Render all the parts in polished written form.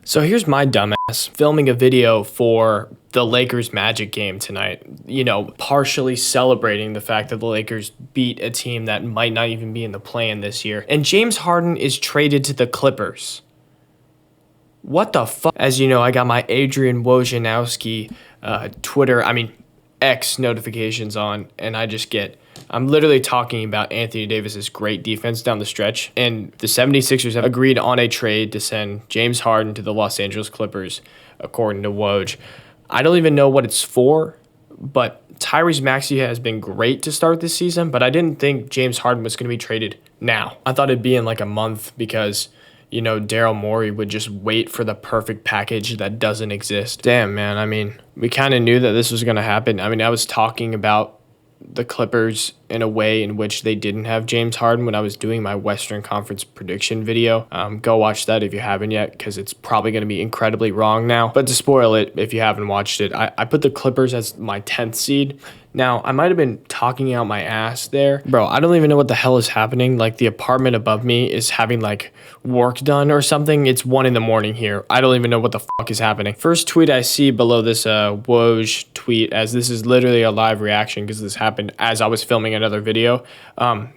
So here's my dumbass filming a video for the Lakers Magic game tonight, partially celebrating the fact that the Lakers beat a team that might not even be in the play-in this year. And James Harden is traded to the Clippers. What the fuck? As you know, I got my Adrian Wojnarowski X notifications on, and I'm literally talking about Anthony Davis's great defense down the stretch, and the 76ers have agreed on a trade to send James Harden to the Los Angeles Clippers, according to Woj. I don't even know what it's for, but Tyrese Maxey has been great to start this season, but I didn't think James Harden was going to be traded now. I thought it'd be in like a month because Daryl Morey would just wait for the perfect package that doesn't exist. Damn, man. We kind of knew that this was going to happen. I was talking about the Clippers in a way in which they didn't have James Harden when I was doing my Western Conference prediction video. Go watch that if you haven't yet, because it's probably going to be incredibly wrong now. But to spoil it, if you haven't watched it, I put the Clippers as my 10th seed. Now, I might have been talking out my ass there. Bro, I don't even know what the hell is happening. Like, the apartment above me is having, work done or something. It's 1 a.m. here. I don't even know what the fuck is happening. First tweet I see below this Woj tweet, as this is literally a live reaction because this happened as I was filming another video.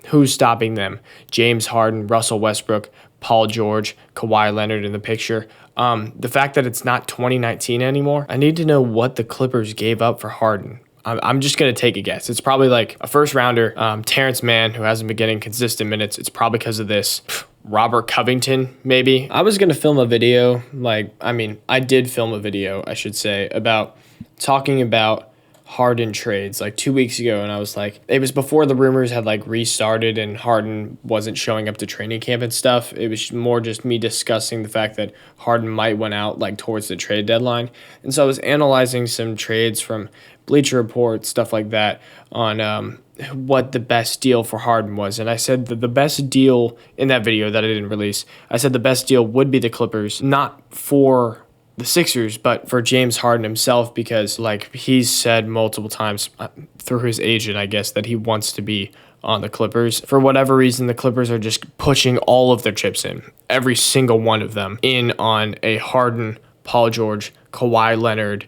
Who's stopping them? James Harden, Russell Westbrook, Paul George, Kawhi Leonard in the picture. The fact that it's not 2019 anymore, I need to know what the Clippers gave up for Harden. I'm just going to take a guess. It's probably like a first rounder, Terrence Mann, who hasn't been getting consistent minutes. It's probably because of this. Robert Covington, maybe. I was going to film a video, I did film a video, I should say, about talking about Harden trades 2 weeks ago, and I was like, it was before the rumors had restarted and Harden wasn't showing up to training camp and stuff. It was more just me discussing the fact that Harden might went out towards the trade deadline. And so I was analyzing some trades from Bleacher Report, stuff like that, on what the best deal for Harden was. And I said that the best deal in that video that I didn't release, I said the best deal would be the Clippers, not for the Sixers, but for James Harden himself, because he's said multiple times through his agent, I guess, that he wants to be on the Clippers. For whatever reason, the Clippers are just pushing all of their chips in, every single one of them, in on a Harden, Paul George, Kawhi Leonard,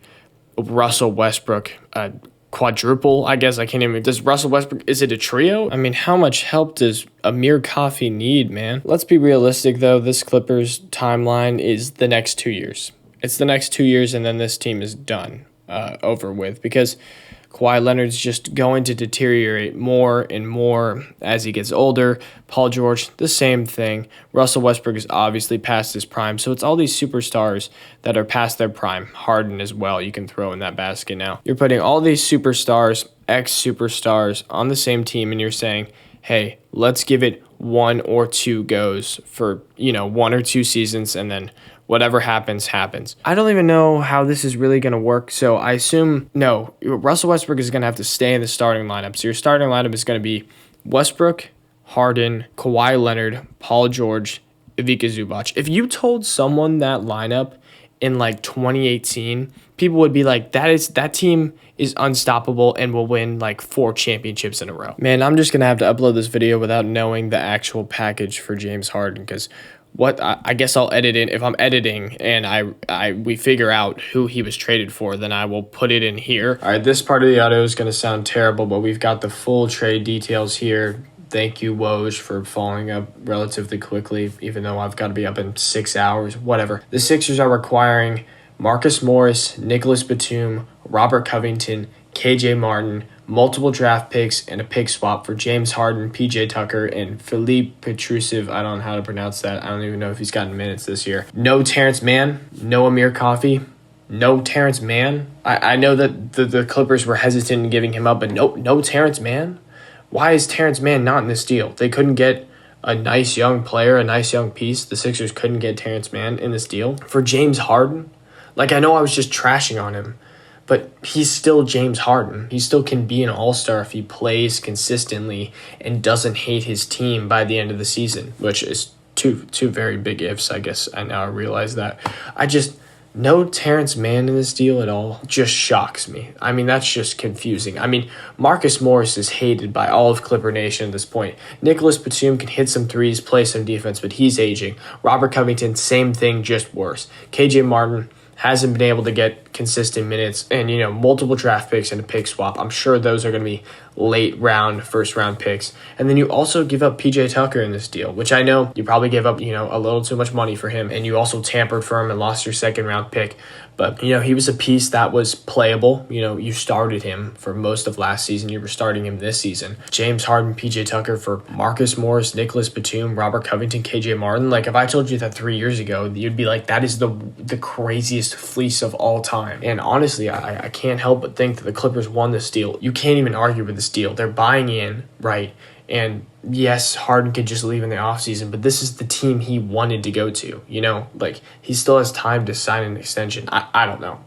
Russell Westbrook, quadruple, I guess. I can't even. Does Russell Westbrook, is it a trio? How much help does Amir Coffey need, man? Let's be realistic, though. This Clippers timeline is the next 2 years. It's the next 2 years, and then this team is done, over with, because Kawhi Leonard's just going to deteriorate more and more as he gets older. Paul George, the same thing. Russell Westbrook is obviously past his prime, so it's all these superstars that are past their prime. Harden as well, you can throw in that basket now. You're putting all these superstars, ex-superstars, on the same team, and you're saying, hey, let's give it 1 or 2 goes for, 1 or 2 seasons, and then whatever happens, happens. I don't even know how this is really going to work, so I assume, no, Russell Westbrook is going to have to stay in the starting lineup. So your starting lineup is going to be Westbrook, Harden, Kawhi Leonard, Paul George, Ivica Zubac. If you told someone that lineup in 2018, people would be like, that team is unstoppable and will win 4 championships in a row. Man, I'm just going to have to upload this video without knowing the actual package for James Harden, because I guess I'll edit it. If I'm editing and we figure out who he was traded for, then I will put it in here. All right, this part of the audio is going to sound terrible, but we've got the full trade details here. Thank you, Woj, for following up relatively quickly, even though I've got to be up in 6 hours, whatever. The Sixers are requiring Marcus Morris, Nicholas Batum, Robert Covington, KJ Martin, multiple draft picks, and a pick swap for James Harden, PJ Tucker, and Philippe Petrusev. I don't know how to pronounce that. I don't even know if he's gotten minutes this year. No Terrence Mann, no Amir Coffey, no Terrence Mann. I know that the Clippers were hesitant in giving him up, but no Terrence Mann? Why is Terrence Mann not in this deal? They couldn't get a nice young player, a nice young piece. The Sixers couldn't get Terrence Mann in this deal. For James Harden, I know I was just trashing on him, but he's still James Harden. He still can be an all-star if he plays consistently and doesn't hate his team by the end of the season, which is two very big ifs, I guess. I now realize that. No Terrence Mann in this deal at all just shocks me. I mean, that's just confusing. I mean, Marcus Morris is hated by all of Clipper Nation at this point. Nicholas Batum can hit some threes, play some defense, but he's aging. Robert Covington, same thing, just worse. KJ Martin hasn't been able to get consistent minutes, and multiple draft picks and a pick swap. I'm sure those are going to be late round, first round picks. And then you also give up PJ Tucker in this deal, which I know you probably gave up, a little too much money for him, and you also tampered for him and lost your second round pick. But, he was a piece that was playable. You started him for most of last season. You were starting him this season. James Harden, PJ Tucker for Marcus Morris, Nicholas Batum, Robert Covington, KJ Martin. Like, if I told you that 3 years ago, you'd be like, that is the craziest fleece of all time. And honestly, I can't help but think that the Clippers won this deal. You can't even argue with this deal. They're buying in, right? And yes, Harden could just leave in the offseason, but this is the team he wanted to go to, Like, he still has time to sign an extension. I don't know.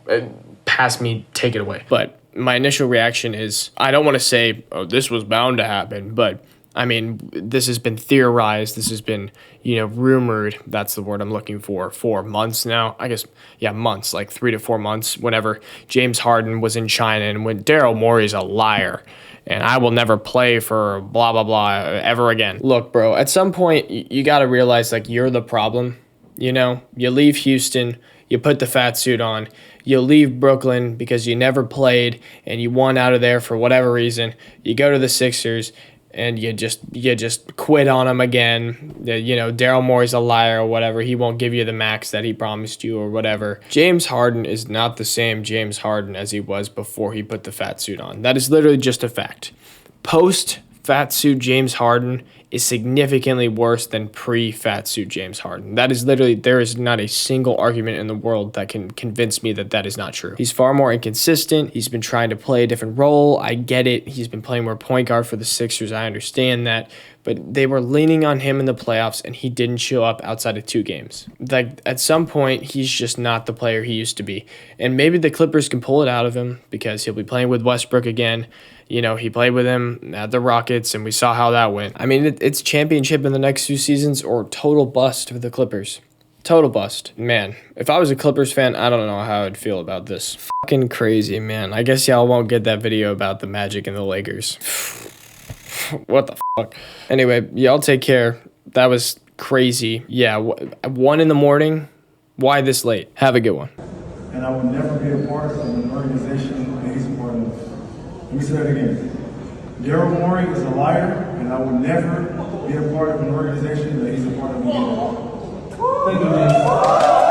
Pass me, take it away. But my initial reaction is, I don't want to say, oh, this was bound to happen, but I mean, this has been theorized. This has been, rumored. That's the word I'm looking for months now. I guess, months, like 3 to 4 months, whenever James Harden was in China and when Daryl Morey's a liar and I will never play for blah, blah, blah ever again. Look, bro, at some point, you got to realize, like, you're the problem. You leave Houston, you put the fat suit on, you leave Brooklyn because you never played and you won out of there for whatever reason. You go to the Sixers and you just quit on him again. Daryl Morey's a liar or whatever. He won't give you the max that he promised you or whatever. James Harden is not the same James Harden as he was before he put the fat suit on. That is literally just a fact. Post-fat suit James Harden is significantly worse than pre-fat suit James Harden. That is literally, there is not a single argument in the world that can convince me that that is not true. He's far more inconsistent. He's been trying to play a different role. I get it. He's been playing more point guard for the Sixers. I understand that. But they were leaning on him in the playoffs, and he didn't show up outside of 2 games. Like, at some point, he's just not the player he used to be. And maybe the Clippers can pull it out of him because he'll be playing with Westbrook again. He played with him at the Rockets, and we saw how that went. I mean, it's championship in the next 2 seasons or total bust for the Clippers. Total bust. Man, if I was a Clippers fan, I don't know how I'd feel about this. Fucking crazy, man. I guess y'all won't get that video about the Magic and the Lakers. What the fuck? Anyway, y'all take care. That was crazy. Yeah, 1 in the morning. Why this late? Have a good one. And I will never be a part of an organization that he's a part of. Let me say that again. Daryl Morey is a liar, and I will never be a part of an organization that he's a part of again. Thank you, man.